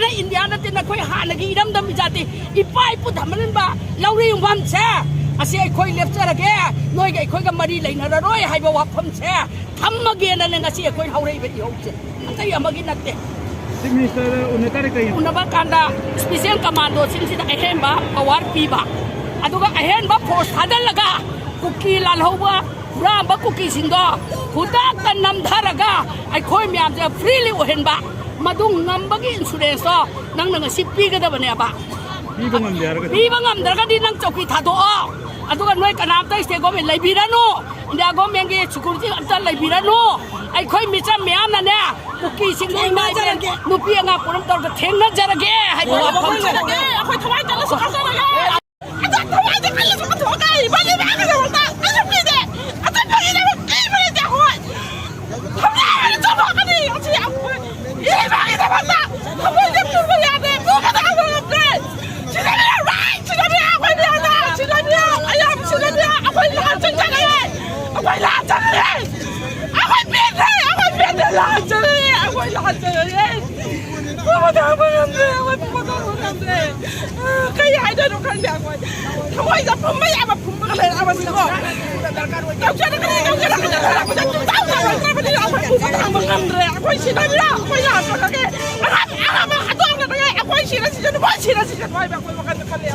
na India na tin na koi ha na gi idam dam jati ipai pu thamanan ba lauri umam se ase khoi lepchara ge noi ge khoi ga mari leina ra roi haiba wa pham se thammage na ne ngasi khoi haurei be ho se atai amagi natte Minister unatari kai unaba kanda special commando sin sida ahemba power piba aduga ahemba force hadalaga kuki lalhowa ramba kuki sindo khuda kan namdharaga ai khoi myam je freely ohenba madung ngambagi insurance to nang nang sipi ga da bane ba piba ngam darga di nang chauki thado aduga noi kanam ta state government laibirano india government ge security anta laibirano ai khoi micha myam na ne kuki sing noi mai je nupi anga puram tor theng na jarage hai ba khoi jarage khoi thawai ta su khasa na ata thawai ta kala su tho kai ba ni ba ga wa ta ata pi de ata pa ni ba ki ba de ho hamna ni ta ba ka ni ati a ye ba ga ta ba ta khoi de pu ba ya de bu ga ta ba de chi da ni right chi da ni khoi de na chi da ni ayam chi da ni khoi la chen ja ga khoi la chen ni khoi pi de khoi pi de la chen ni khoi la chen ni Mama dah berhenti, mama dah berhenti. Kaya ada tu kan dia kau. Kamu ini pembai apa pembai kalau apa sih kau? Kau jangan kau jangan aku jangan tahu kau dia apa pembai berhenti. Aku isi dia, aku ya aku lagi. Aku ada orang aku isi dia, aku isi dia, aku makan kali.